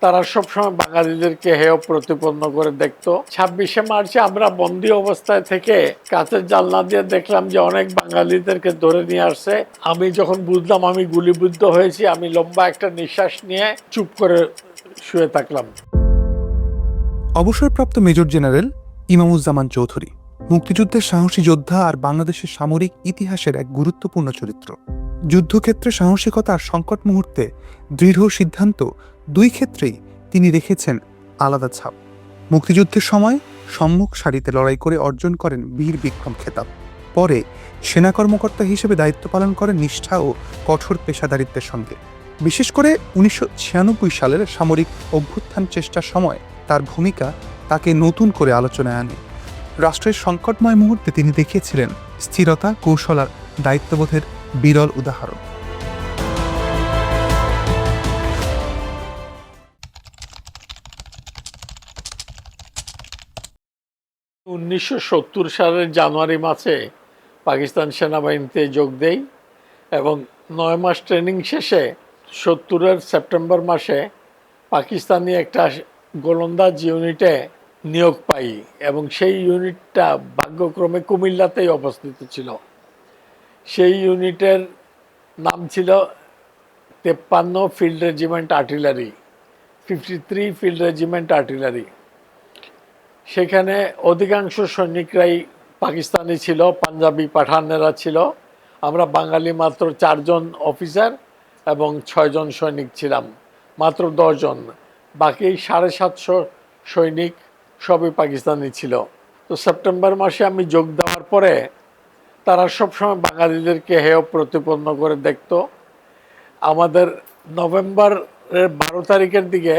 তারা সবসময় বাঙালিদেরকে হেয় প্রতিপন্ন করে দেখতো। 26শে মার্চে আমরা বন্দী অবস্থায় থেকে কাঁচের জানলা দিয়ে দেখলাম যে অনেক বাঙালিদেরকে ধরে নিয়ে আসছে। আমি যখন বুঝলাম আমি গুলিবিদ্ধ হয়েছি, আমি লম্বা একটা নিঃশ্বাস নিয়ে চুপ করে শুয়ে থাকলাম। অবসরপ্রাপ্ত মেজর জেনারেল ইমামুজ্জামান চৌধুরী মুক্তিযুদ্ধের সাহসী যোদ্ধা আর বাংলাদেশের সামরিক ইতিহাসের এক গুরুত্বপূর্ণ চরিত্র। যুদ্ধক্ষেত্রে সাহসিকতা আর সংকট মুহূর্তে দৃঢ় সিদ্ধান্ত, দুই ক্ষেত্রেই তিনি রেখেছেন আলাদা ছাপ। মুক্তিযুদ্ধের সময় সম্মুখ সারিতে লড়াই করে অর্জন করেন বীর বিক্রম খেতাব। পরে সেনা কর্মকর্তা হিসেবে দায়িত্ব পালন করেন নিষ্ঠা ও কঠোর পেশাদারিত্বের সঙ্গে। বিশেষ করে 1996 সালের সামরিক অভ্যুত্থান চেষ্টার সময় তার ভূমিকা তাকে নতুন করে আলোচনায় আনে। রাষ্ট্রের সংকটময় মুহূর্তে তিনি দেখিয়েছিলেন স্থিরতা, কৌশল আর দায়িত্ববোধের বিরল উদাহরণ। 1970 সালের জানুয়ারি মাসে পাকিস্তান সেনাবাহিনীতে যোগ দেই এবং 9 মাস ট্রেনিং শেষে 70-এর সেপ্টেম্বর মাসে পাকিস্তানি একটা গোলন্দাজ ইউনিটে নিয়োগ পাই এবং সেই ইউনিটটা ভাগ্যক্রমে কুমিল্লাতেই অবস্থিত ছিল। সেই ইউনিটের নাম ছিল 53 field regiment artillery, 53 field regiment artillery. সেখানে অধিকাংশ সৈনিকরাই পাকিস্তানি ছিল, পাঞ্জাবি পাঠানেরা ছিল। আমরা বাঙালি মাত্র 4 জন অফিসার এবং 6 জন সৈনিক ছিলাম, মাত্র 10 জন। বাকি 750 সৈনিক সবই পাকিস্তানি ছিল। তো সেপ্টেম্বর মাসে আমি যোগ দেওয়ার পরে তারা সবসময় বাঙালিদেরকে হেয় প্রতিপন্ন করে দেখতো। আমাদের নভেম্বরের 12 তারিখের দিকে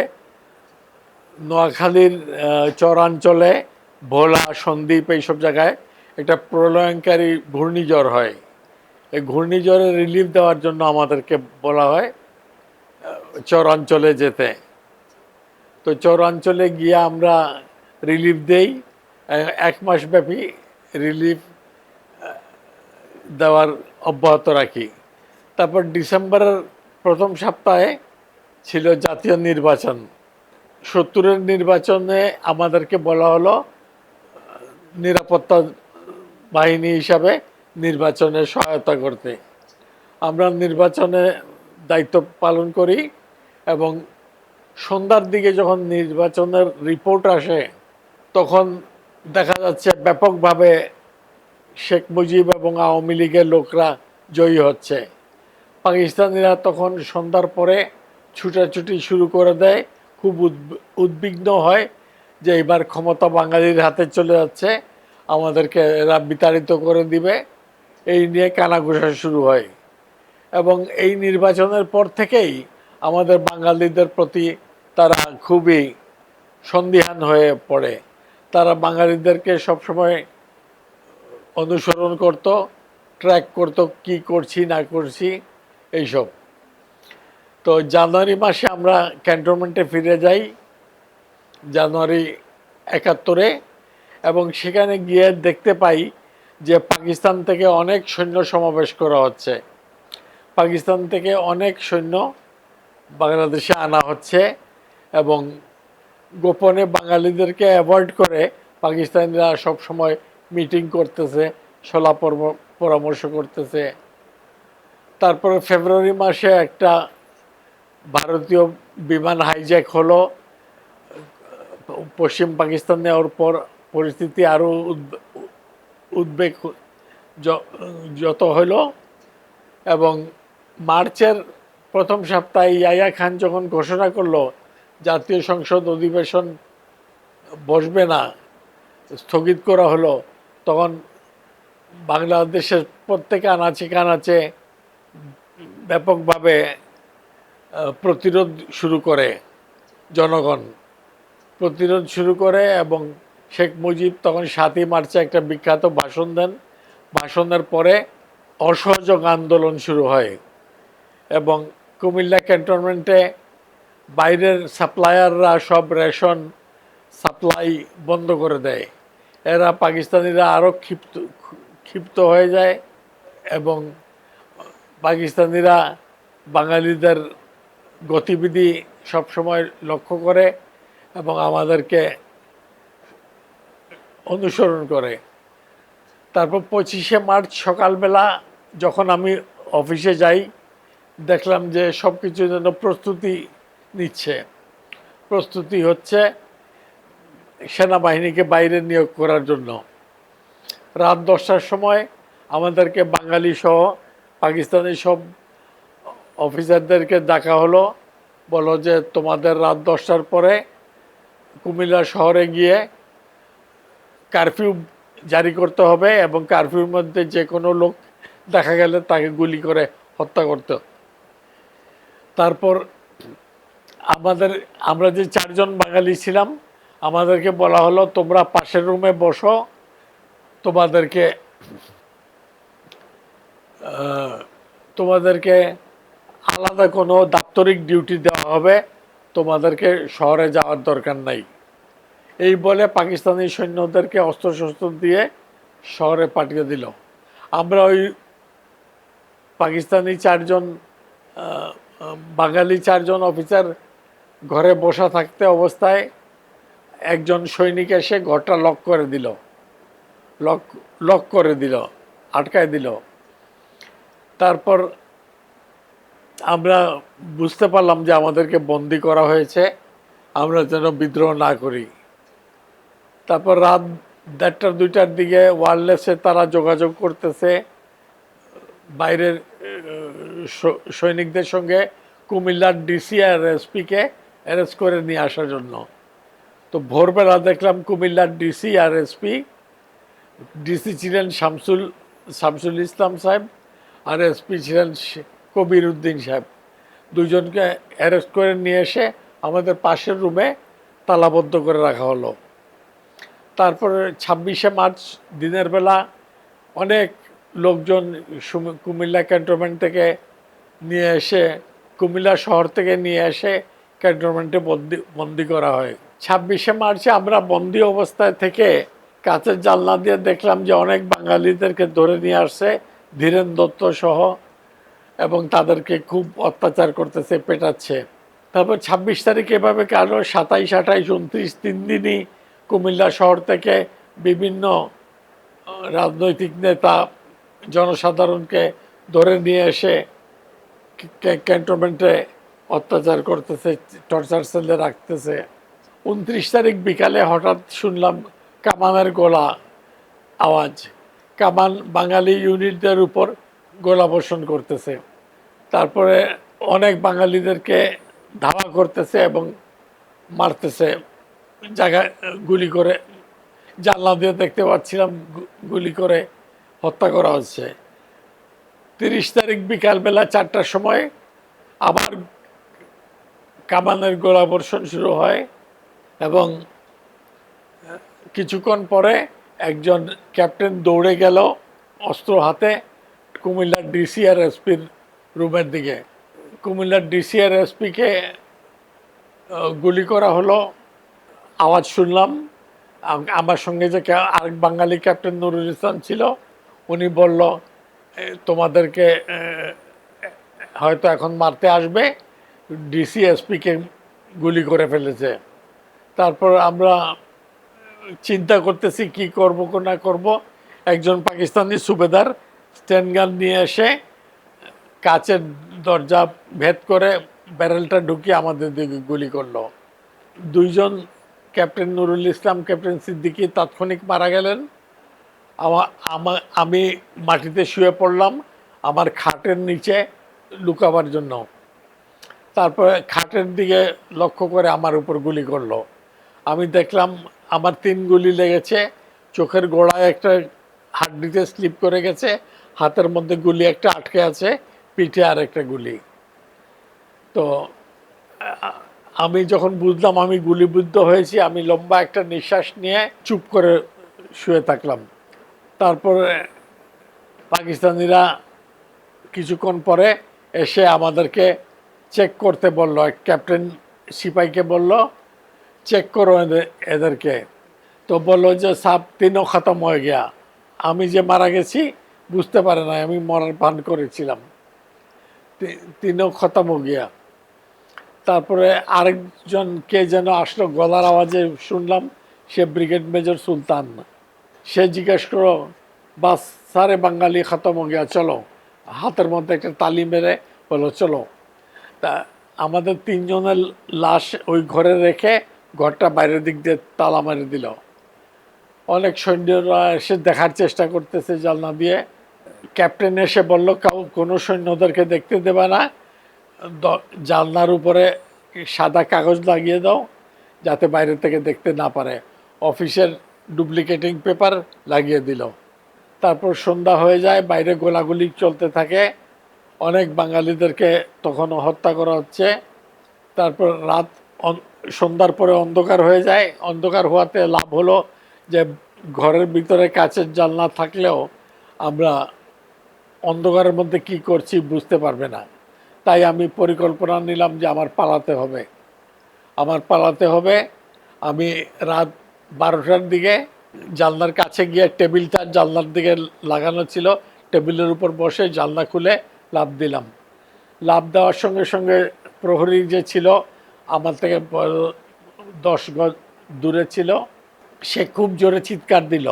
নোয়াখালীর চরাঞ্চলে, ভোলা, সন্দ্বীপ, এইসব জায়গায় একটা প্রলয়ঙ্কারী ঘূর্ণিঝড় হয়। এই ঘূর্ণিঝড়ে রিলিফ দেওয়ার জন্য আমাদেরকে বলা হয় চরাঞ্চলে যেতে। তো চরাঞ্চলে গিয়ে আমরা রিলিফ দেই, 1 মাস ব্যাপী রিলিফ দেওয়ার অব্যাহত রাখি। তারপর ডিসেম্বরের প্রথম সপ্তাহে ছিল জাতীয় নির্বাচন। 70-এর নির্বাচনে আমাদেরকে বলা হলো নিরাপত্তা বাহিনী হিসাবে নির্বাচনে সহায়তা করতে। আমরা নির্বাচনে দায়িত্ব পালন করি এবং সন্ধ্যার দিকে যখন নির্বাচনের রিপোর্ট আসে তখন দেখা যাচ্ছে ব্যাপকভাবে শেখ মুজিব এবং আওয়ামী লীগের লোকরা জয়ী হচ্ছে। পাকিস্তানিরা তখন সন্ধ্যার পরে ছুটাছুটি শুরু করে দেয়, খুব উদ্বিগ্ন হয় যে এবার ক্ষমতা বাঙালির হাতে চলে যাচ্ছে, আমাদেরকে এরা বিতাড়িত করে দিবে। এই নিয়ে কানাঘুষা শুরু হয় এবং এই নির্বাচনের পর থেকেই আমাদের বাঙালিদের প্রতি তারা খুবই সন্দিহান হয়ে পড়ে। তারা বাঙালিদেরকে সবসময় অনুসরণ করত, ট্র্যাক করত, কি করছি না করছি এইসব। তো জানুয়ারি মাসে আমরা ক্যান্টনমেন্টে ফিরে যাই, জানুয়ারি 71-এ, এবং সেখানে গিয়ে দেখতে পাই যে পাকিস্তান থেকে অনেক সৈন্য সমাবেশ করা হচ্ছে। পাকিস্তান থেকে অনেক সৈন্য বাংলাদেশে আনা হচ্ছে এবং গোপনে বাঙালিদেরকে অ্যাভয়েড করে পাকিস্তানিরা সবসময় মিটিং করতেছে, সলা পরামর্শ করতেছে। তারপরে ফেব্রুয়ারি মাসে একটা ভারতীয় বিমান হাইজ্যাক হলো। পশ্চিম পাকিস্তান নেওয়ার পর পরিস্থিতি আরও উদ্বেগ যত হলো এবং মার্চের প্রথম সপ্তাহে ইয়াহিয়া খান যখন ঘোষণা করলো জাতীয় সংসদ অধিবেশন বসবে না, স্থগিত করা হলো, তখন বাংলাদেশের প্রত্যেক আনাচে কানাচে ব্যাপকভাবে প্রতিরোধ শুরু করে, জনগণ প্রতিরোধ শুরু করে এবং শেখ মুজিব তখন 7ই মার্চে একটা বিখ্যাত ভাষণ দেন। ভাষণের পরে অসহযোগ আন্দোলন শুরু হয় এবং কুমিল্লা ক্যান্টনমেন্টে বাইরের সাপ্লায়াররা সব রেশন সাপ্লাই বন্ধ করে দেয়। এরা পাকিস্তানিরা আরও ক্ষিপ্ত হয়ে যায় এবং পাকিস্তানিরা বাঙালিদের গতিবিধি সব সময় লক্ষ্য করে এবং আমাদেরকে অনুসরণ করে। তারপর 25শে মার্চ সকালবেলা যখন আমি অফিসে যাই, দেখলাম যে সব কিছুর জন্য প্রস্তুতি নিচ্ছে, প্রস্তুতি হচ্ছে সেনাবাহিনীকে বাইরে নিয়োগ করার জন্য। রাত 10টার সময় আমাদেরকে বাঙালি সহ পাকিস্তানি সব অফিসারদেরকে ডাকা হলো, বলো যে তোমাদের রাত 10টার পরে কুমিল্লা শহরে গিয়ে কারফিউ জারি করতে হবে এবং কারফিউর মধ্যে যে কোনো লোক দেখা গেলে তাকে গুলি করে হত্যা করতে। তারপর আমরা যে 4জন বাঙালি ছিলাম, আমাদেরকে বলা হলো তোমরা পাশের রুমে বসো, তোমাদেরকে তোমাদেরকে আলাদা কোনো দাপ্তরিক ডিউটি দেওয়া হবে, তোমাদেরকে শহরে যাওয়ার দরকার নাই। এই বলে পাকিস্তানি সৈন্যদেরকে অস্ত্রশস্ত্র দিয়ে শহরে পাঠিয়ে দিল। আমরা ওই পাকিস্তানি 4জন বাঙালি 4জন অফিসার ঘরে বসা থাকতে অবস্থায় একজন সৈনিক এসে ঘরটা লক করে দিল, লক করে দিল, আটকায় দিল। তারপর আমরা বুঝতে পারলাম যে আমাদেরকে বন্দি করা হয়েছে, আমরা যেন বিদ্রোহ না করি। তারপর রাত 1:30 2টার দিকে ওয়্যারলেসে তারা যোগাযোগ করতেছে বাইরের সৈনিকদের সঙ্গে কুমিল্লার ডিসি আর এসপিকে অ্যারেস্ট করে নিয়ে আসার জন্য। তো ভোরবেলা দেখলাম কুমিল্লার ডিসি আর এসপি, ডিসি ছিলেন শামসুল ইসলাম সাহেব আর এসপি ছিলেন কবির উদ্দিন সাহেব, দুজনকে অ্যারেস্ট করে নিয়ে এসে আমাদের পাশের রুমে তালাবদ্ধ করে রাখা হলো। তারপরে 26শে মার্চ দিনের বেলা অনেক লোকজন কুমিল্লা ক্যান্টনমেন্ট থেকে নিয়ে এসে, কুমিল্লা শহর থেকে নিয়ে এসে ক্যান্টনমেন্টে বন্দি করা হয়। 26শে মার্চে আমরা বন্দি অবস্থায় থেকে কাঁচের জানলা দিয়ে দেখলাম যে অনেক বাঙালিদেরকে ধরে নিয়ে আসছে ধীরেন দত্ত সহ, এবং তাদেরকে খুব অত্যাচার করতেছে, পেটাচ্ছে। তারপর 26 তারিখ এভাবে কালো 27, 28, 29 3 দিনই কুমিল্লা শহর থেকে বিভিন্ন রাজনৈতিক নেতা জনসাধারণকে ধরে নিয়ে এসে ক্যান্টনমেন্টে অত্যাচার করতেছে, টর্চার সেলে রাখতেছে। 29 তারিখ বিকালে হঠাৎ শুনলাম কামানের গোলা আওয়াজ, কামান বাঙালি ইউনিটদের উপর গোলা বর্ষণ করতেছে। তারপরে অনেক বাঙালিদেরকে ধাওয়া করতেছে এবং মারতেছে, জায়গায় গুলি করে, জানলা দিয়ে দেখতে পাচ্ছিলাম গুলি করে হত্যা করা হচ্ছে। 30 তারিখ বিকালবেলা 4টার সময় আবার কামানের গোলা বর্ষণ শুরু হয় এবং কিছুক্ষণ পরে একজন ক্যাপ্টেন দৌড়ে গেল অস্ত্র হাতে কুমিল্লার ডিসি আর এসপির রুমের দিকে। কুমিল্লার ডিসি আর এসপিকে গুলি করা হলো, আওয়াজ শুনলাম। আমার সঙ্গে যে আরেক বাঙালি ক্যাপ্টেন নুরুল ইসলাম ছিল, উনি বলল তোমাদেরকে হয়তো এখন মারতে আসবে, ডিসি এসপিকে গুলি করে ফেলেছে। তারপর আমরা চিন্তা করতেছি কি করব না করব। একজন পাকিস্তানি সুবেদার স্ট্যান্ড গান নিয়ে এসে কাচের দরজা ভেদ করে ব্যারেলটা ঢুকিয়ে আমাদের দিকে গুলি করলো। 2জন ক্যাপ্টেন নুরুল ইসলাম, ক্যাপ্টেন সিদ্দিকী তাৎক্ষণিক মারা গেলেন। আমি মাটিতে শুয়ে পড়লাম আমার খাটের নিচে লুকাবার জন্য। তারপরে খাটের দিকে লক্ষ্য করে আমার উপর গুলি করলো। আমি দেখলাম আমার 3 গুলি লেগেছে, চোখের গোড়ায় একটা হাড্ডিতে স্লিপ করে গেছে, হাতের মধ্যে গুলি একটা আটকে আছে, পিঠে আর একটা গুলি। তো আমি যখন বুঝলাম আমি গুলিবিদ্ধ হয়েছি, আমি লম্বা একটা নিঃশ্বাস নিয়ে চুপ করে শুয়ে থাকলাম। তারপরে পাকিস্তানিরা কিছুক্ষণ পরে এসে আমাদেরকে চেক করতে বলল, এক ক্যাপ্টেন সিপাহীকে বলল চেক করো এদেরকে। তো বললো যে সাব তিনও খতম হয়ে গিয়া, আমি যে মারা গেছি বুঝতে পারে না, আমি মরার ভান করেছিলাম, তিনও খতম হয়ে গিয়া। তারপরে আরেকজন কে যেন আসলো, গলার আওয়াজে শুনলাম সে ব্রিগেড মেজর সুলতান। সে জিজ্ঞেস করো, বাস সারে বাঙালি খতম হয়ে গিয়া, চলো। হাতের মধ্যে একটা তালি মেরে বলো চলো। তা আমাদের তিনজনের লাশ ওই ঘরে রেখে ঘরটা বাইরের দিক দিয়ে তালা মেরে দিল। অনেক সৈন্যরা এসে দেখার চেষ্টা করতেছে জানলা দিয়ে। ক্যাপ্টেন এসে বলল, কোনো সৈন্যদেরকে দেখতে দেবে না, জানলার উপরে সাদা কাগজ লাগিয়ে দাও যাতে বাইরে থেকে দেখতে না পারে। অফিসের ডুপ্লিকেটিং পেপার লাগিয়ে দিল। তারপর সন্ধ্যা হয়ে যায়, বাইরে গোলাগুলি চলতে থাকে, অনেক বাঙালিদেরকে তখনও হত্যা করা হচ্ছে। তারপর রাত সন্ধ্যার পরে অন্ধকার হয়ে যায়। অন্ধকার হওয়াতে লাভ হলো যে ঘরের ভিতরে কাচের জানলা থাকলেও আমরা অন্ধকারের মধ্যে কি করছি বুঝতে পারবে না। তাই আমি পরিকল্পনা নিলাম যে আমার পালাতে হবে। আমি রাত 12টার দিকে জানলার কাছে গিয়ে, টেবিলটা জানলার দিকে লাগানো ছিল, টেবিলের উপর বসে জানলা খুলে লাফ দিলাম। লাফ দেওয়ার সঙ্গে সঙ্গে প্রহরী যে ছিল আমার থেকে 10 গজ দূরে ছিল, সে খুব জোরে চিৎকার দিল।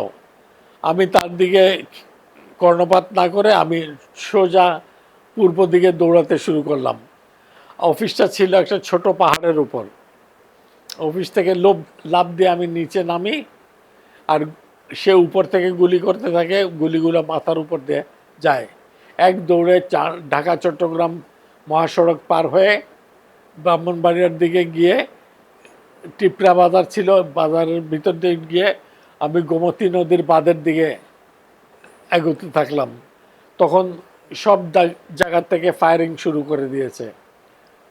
আমি তার দিকে কর্ণপাত না করে আমি সোজা পূর্ব দিকে দৌড়াতে শুরু করলাম। অফিসটা ছিল একটা ছোট পাহাড়ের উপর। অফিস থেকে লাফ দিয়ে আমি নিচে নামি, আর সে উপর থেকে গুলি করতে থাকে, গুলিগুলো মাথার উপর দিয়ে যায়। এক দৌড়ে ঢাকা চট্টগ্রাম মহাসড়ক পার হয়ে ব্রাহ্মণবাড়িয়ার দিকে গিয়ে, টিপরা বাজার ছিল, বাজারের ভিতর দিয়ে গিয়ে আমি গোমতী নদীর বাঁধের দিকে এগোতে থাকলাম। তখন সব জায়গা থেকে ফায়ারিং শুরু করে দিয়েছে।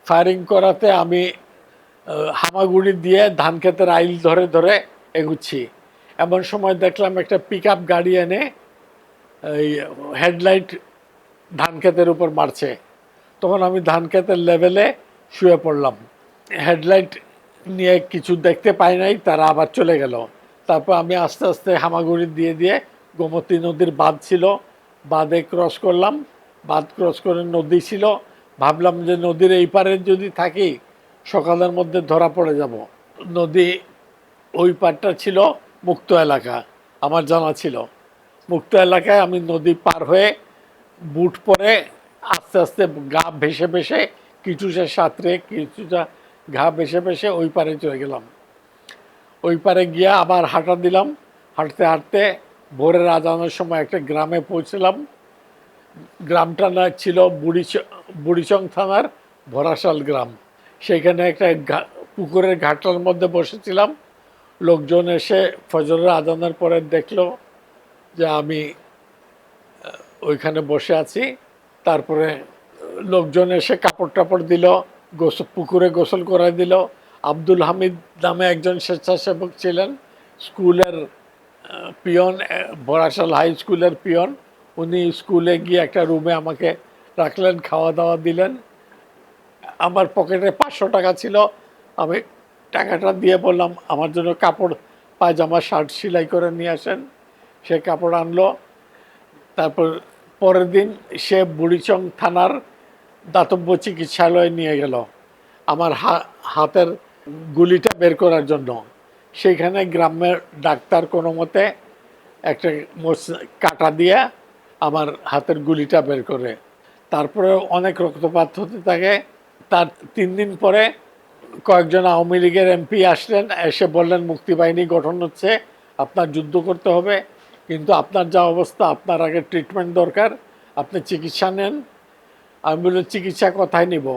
ফায়ারিং করাতে আমি হামাগুড়ি দিয়ে ধান ক্ষেতের আইল ধরে ধরে এগুচ্ছি। এমন সময় দেখলাম একটা পিক আপ গাড়ি এনে এই হেডলাইট ধান ক্ষেতের উপর মারছে। তখন আমি ধান ক্ষেতের লেভেলে শুয়ে পড়লাম। হেডলাইট নিয়ে কিছু দেখতে পাই নাই, তারা আবার চলে গেল। তারপর আমি আস্তে আস্তে হামাগুড়ি দিয়ে দিয়ে গোমতী নদীর বাঁধ ছিল, বাঁধে ক্রস করলাম। বাঁধ ক্রস করে নদী ছিল, ভাবলাম যে নদীর এই পারে যদি থাকি সকালের মধ্যে ধরা পড়ে যাব। নদী ওই পারটা ছিল মুক্ত এলাকা, আমার জানা ছিল। মুক্ত এলাকায় আমি নদী পার হয়ে বুট পরে আস্তে আস্তে গা ভেসে ভেসে, কিছুটা সাঁতরে কিছুটা ঘা ভেসে ভেসে ওই পারে চলে গেলাম। ওই পারে গিয়ে আবার হাঁটা দিলাম। হাঁটতে হাঁটতে ভোরের আজানের সময় একটা গ্রামে পৌঁছলাম। গ্রামটা না ছিল বুড়িচং থানার ভরাশাল গ্রাম। সেখানে একটা পুকুরের ঘাটটার মধ্যে বসেছিলাম। লোকজন এসে ফজরের আজানের পরে দেখলো যে আমি ওইখানে বসে আছি। তারপরে লোকজন এসে কাপড় টাপড় দিল, পুকুরে গোসল করাই দিল। আব্দুল হামিদ নামে একজন স্বেচ্ছাসেবক ছিলেন, স্কুলের পিয়ন, বরাশাল হাই স্কুলের পিয়ন। উনি স্কুলে গিয়ে একটা রুমে আমাকে রাখলেন, খাওয়া দাওয়া দিলেন। আমার পকেটে 500 টাকা ছিল। আমি টাকাটা দিয়ে বললাম আমার জন্য কাপড়, পায়জামা, শার্ট সেলাই করে নিয়ে আসেন। সে কাপড় আনলো। তারপর পরের দিন সে বুড়িচং থানার দাতব্য চিকিৎসালয়ে নিয়ে গেল আমার হাতের গুলিটা বের করার জন্য। সেইখানে গ্রামের ডাক্তার কোনো মতে একটা কাটা দিয়ে আমার হাতের গুলিটা বের করে। তারপরে অনেক রক্তপাত হতে থাকে। তার 3 দিন পরে কয়েকজন আওয়ামী লীগের এমপি আসলেন, এসে বললেন মুক্তিবাহিনী গঠন হচ্ছে, আপনার যুদ্ধ করতে হবে, কিন্তু আপনার যা অবস্থা আপনার আগে ট্রিটমেন্ট দরকার, আপনি চিকিৎসা নেন। আমি বললাম চিকিৎসা কোথায় নিব?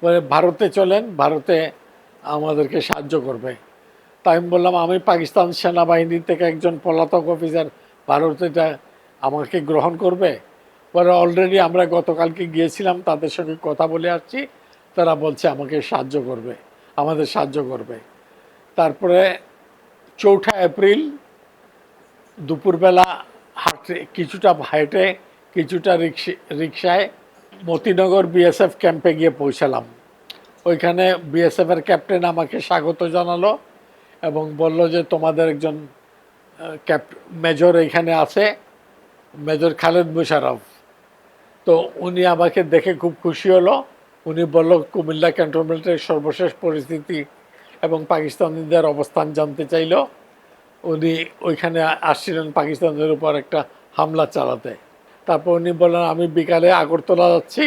বলে ভারতে চলেন, ভারতে আমাদেরকে সাহায্য করবে। তাই আমি বললাম আমি পাকিস্তান সেনাবাহিনী থেকে একজন পলাতক অফিসার, ভারতে আমাকে গ্রহণ করবে? পরে অলরেডি আমরা গতকালকে গিয়েছিলাম, তাদের সঙ্গে কথা বলে আসছি, তারা বলছে আমাকে সাহায্য করবে, আমাদের সাহায্য করবে। তারপরে 4 এপ্রিল দুপুরবেলা কিছুটা হেঁটে কিছুটা রিক্সায় মতিনগর বিএসএফ ক্যাম্পে গিয়ে পৌঁছালাম। ওইখানে বিএসএফের ক্যাপ্টেন আমাকে স্বাগত জানালো এবং বলল যে তোমাদের একজন মেজর এখানে আছে, মেজর খালেদ মুশারফ। তো উনি আমাকে দেখে খুব খুশি হলো উনি বলল কুমিল্লা ক্যান্টনমেন্টের সর্বশেষ পরিস্থিতি এবং পাকিস্তানিদের অবস্থান জানতে চাইল। উনি ওইখানে আসছিলেন পাকিস্তানের উপর একটা হামলা চালাতে। তারপর উনি বললেন আমি বিকালে আগরতলা যাচ্ছি,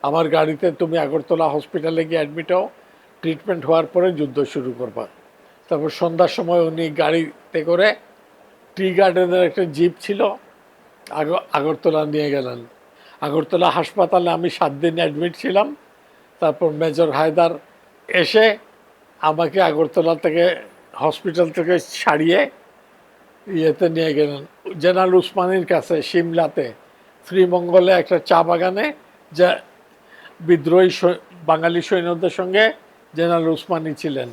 আমার গাড়িতে তুমি আগরতলা হসপিটালে গিয়ে অ্যাডমিট হও, ট্রিটমেন্ট হওয়ার পরে যুদ্ধ শুরু করবা। তারপর সন্ধ্যার সময় উনি গাড়িতে করে টি গার্ডেনের একটা জিপ ছিল, আগরতলা নিয়ে গেলেন। আগরতলা হাসপাতালে আমি 7 দিন অ্যাডমিট ছিলাম। তারপর মেজর হায়দার এসে আমাকে আগরতলা থেকে হসপিটাল থেকে ছাড়িয়ে ইয়েতে নিয়ে গেলেন জেনারেল উসমানীর কাছে, সিমলাতে শ্রীমঙ্গলে একটা চা বাগানে, যা বিদ্রোহী বাঙালি সৈন্যদের সঙ্গে জেনারেল উসমানী ছিলেন।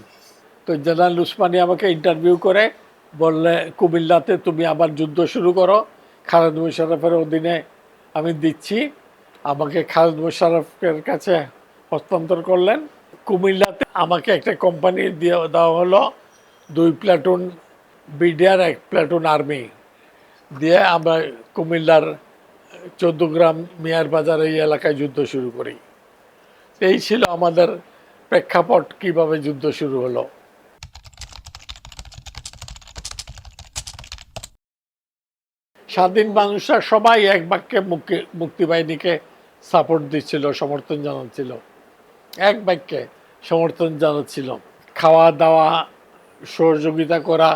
তো জেনারেল উসমানী আমাকে ইন্টারভিউ করে বললে কুমিল্লাতে তুমি আবার যুদ্ধ শুরু করো, খালেদ মোশাররফের অধীনে আমি দিচ্ছি। আমাকে খালেদ মোশাররফের কাছে হস্তান্তর করলেন। কুমিল্লাতে আমাকে একটা কোম্পানি দিয়ে দেওয়া হলো, 2 প্লাটুন বিডিআর, 1 প্লাটুন আর্মি দিয়ে আমরা কুমিল্লার 14 গ্রাম মিয়ার বাজার এই এলাকায় যুদ্ধ শুরু করি। এই ছিল আমাদের প্রেক্ষাপট, কিভাবে যুদ্ধ শুরু হলো। স্বাধীন মানুষরা সবাই এক বাক্যে মুক্তিবাহিনীকে সাপোর্ট দিচ্ছিল, সমর্থন জানাচ্ছিল, এক বাক্যে সমর্থন জানাচ্ছিল। খাওয়া দাওয়া, সহযোগিতা করা,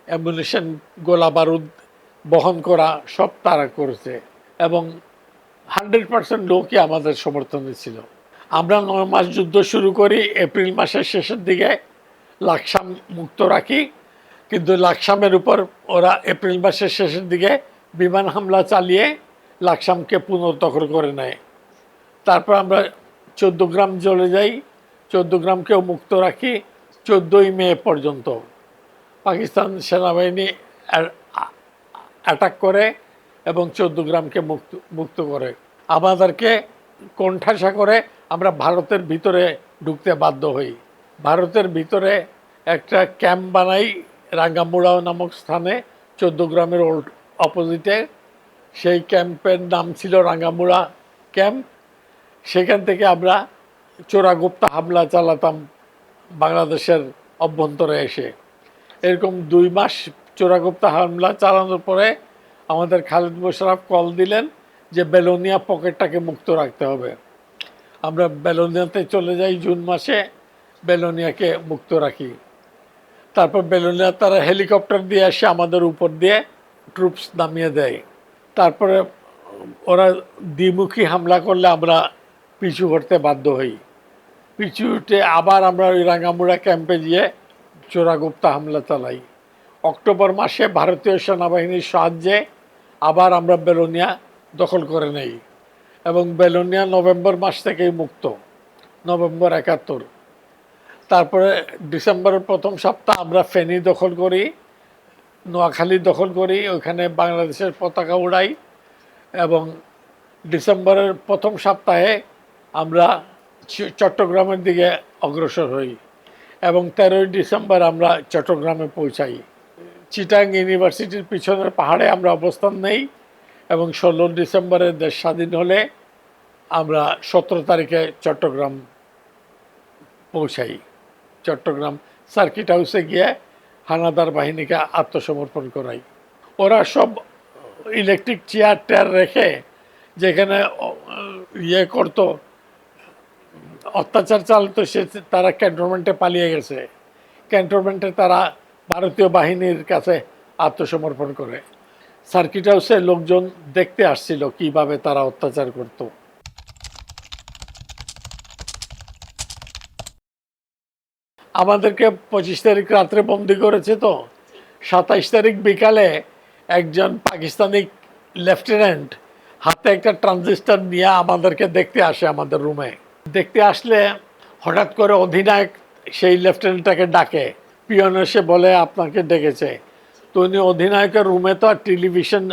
অ্যামুনিশন, গোলা বারুদ বহন করা সব তারা করেছে এবং 100% লোকই আমাদের সমর্থনে ছিল। আমরা 9 মাস যুদ্ধ শুরু করি, এপ্রিল মাসের শেষের দিকে লাকসাম মুক্ত রাখি, কিন্তু লাকসামের উপর ওরা এপ্রিল মাসের শেষের দিকে বিমান হামলা চালিয়ে লাকসামকে পুনর্দখল করে নেয়। তারপর আমরা 14 গ্রাম চলে যাই, 14 গ্রামকেও মুক্ত রাখি 14ই মে পর্যন্ত। পাকিস্তান সেনাবাহিনী অ্যাটাক করে এবং 14 গ্রামকে মুক্ত করে। আমাদেরকে কোণঠাসা করে আমরা ভারতের ভিতরে ঢুকতে বাধ্য হই। ভারতের ভিতরে একটা ক্যাম্প বানাই রাঙ্গামুড়া নামক স্থানে, 14 গ্রামের অপোজিটে। সেই ক্যাম্পের নাম ছিল রাঙ্গামুড়া ক্যাম্প। সেখান থেকে আমরা চোরাগুপ্তা হামলা চালাতাম বাংলাদেশের অভ্যন্তরে এসে। এরকম 2 মাস চোরাগুপ্তা হামলা চালানোর পরে আমাদের খালেদ মোশাররফ কল দিলেন যে বেলোনিয়া পকেটটাকে মুক্ত রাখতে হবে। আমরা বেলোনিয়াতে চলে যাই জুন মাসে, বেলোনিয়াকে মুক্ত রাখি। তারপর বেলোনিয়া তারা হেলিকপ্টার দিয়ে এসে আমাদের উপর দিয়ে ট্রুপস নামিয়ে দেয়। তারপরে ওরা দ্বিমুখী হামলা করলে আমরা পিছু হটতে বাধ্য হই। পিছু উঠে আবার আমরা ওই রাঙ্গামুড়া ক্যাম্পে গিয়ে চোরাগুপ্তা হামলা চালাই। অক্টোবর মাসে ভারতীয় সেনাবাহিনীর সাহায্যে আবার আমরা বেলোনিয়া দখল করে নেই এবং বেলোনিয়া নভেম্বর মাস থেকেই মুক্ত, নভেম্বর 71। তারপরে ডিসেম্বরের প্রথম সপ্তাহ আমরা ফেনী দখল করি, নোয়াখালী দখল করি, ওইখানে বাংলাদেশের পতাকা উড়াই এবং ডিসেম্বরের প্রথম সপ্তাহে আমরা চট্টগ্রামের দিকে অগ্রসর হই এবং 13ই ডিসেম্বর আমরা চট্টগ্রামে পৌঁছাই। চিটাং ইউনিভার্সিটির পিছনের পাহাড়ে আমরা অবস্থান নেই এবং 16 ডিসেম্বরে দেশ স্বাধীন হলে আমরা 17 তারিখে চট্টগ্রাম পৌঁছাই। চট্টগ্রাম সার্কিট হাউসে গিয়ে হানাদার বাহিনীকে আত্মসমর্পণ করাই। ওরা সব ইলেকট্রিক চেয়ার টেয়ার রেখে যেখানে ইয়ে করতো, অত্যাচার চালাতো, তারা ক্যান্টনমেন্টে পালিয়ে গেছে। ক্যান্টনমেন্টে তারা ভারতীয় বাহিনীর কাছে আত্মসমর্পণ করে। সার্কিট হাউসে লোকজন দেখতে আসছিল কিভাবে তারা অত্যাচার করত। আমাদেরকে 25 তারিখ রাত্রে বন্দি করেছে, তো 27 তারিখ বিকালে একজন পাকিস্তানি লেফটেন্যান্ট হাতে একটা ট্রানজিস্টার নিয়ে আমাদেরকে দেখতে আসে আমাদের রুমে। দেখতে আসলে হঠাৎ করে অধিনায়ক সেই লেফটেন্যান্টটাকে ডাকে, পিয়ন এসে বলে আপনাকে ডেকেছে। তো উনি অধিনায়কের রুমে তো আর টেলিভিশন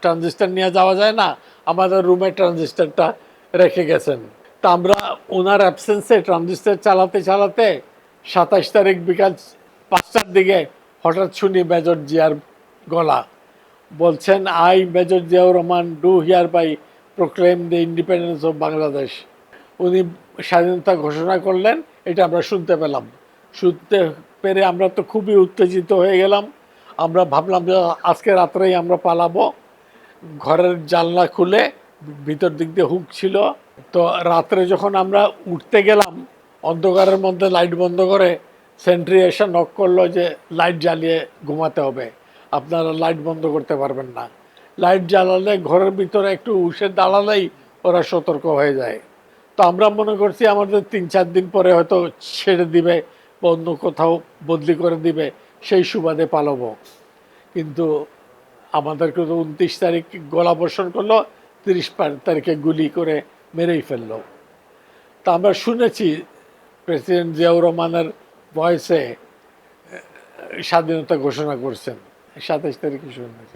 ট্রানজিস্টার নিয়ে যাওয়া যায় না, আমাদের রুমে ট্রানজিস্টারটা রেখে গেছেন। তা আমরা ওনার অ্যাবসেন্সে ট্রানজিস্টার চালাতে চালাতে 27 তারিখ বিকাল 5টার দিকে হঠাৎ শুনি মেজর জিয়ার গলা, বলছেন I major Ziaur Rahman do hereby proclaim the independence of Bangladesh. উনি স্বাধীনতা ঘোষণা করলেন, এটা আমরা শুনতে পেলাম। শুনতে পেরে আমরা তো খুবই উত্তেজিত হয়ে গেলাম। আমরা ভাবলাম যে আজকে রাত্রেই আমরা পালাবো। ঘরের জানলা খুলে ভিতর দিক দিয়ে হুক ছিল। তো রাত্রে যখন আমরা উঠতে গেলাম, অন্ধকারের মধ্যে লাইট বন্ধ করে সেন্ট্রি এসে নক করলো যে লাইট জ্বালিয়ে ঘুমাতে হবে, আপনারা লাইট বন্ধ করতে পারবেন না। লাইট জ্বালালে ঘরের ভিতরে একটু উঠে দাঁড়ালেই ওরা সতর্ক হয়ে যায়। তো আমরা মনে করছি আমাদের ৩-৪ দিন পরে হয়তো ছেড়ে দিবে বা অন্য কোথাও বদলি করে দিবে, সেই সুবাদে পালাবো। কিন্তু আমাদেরকে তো ২৯ তারিখ গোলাবর্ষণ করলো, ৩০ তারিখে গুলি করে মেরেই ফেললো। তা আমরা শুনেছি প্রেসিডেন্ট জিয়াউর রহমানের ভয়েসে স্বাধীনতা ঘোষণা করছেন ২৭ তারিখে শুনেছি।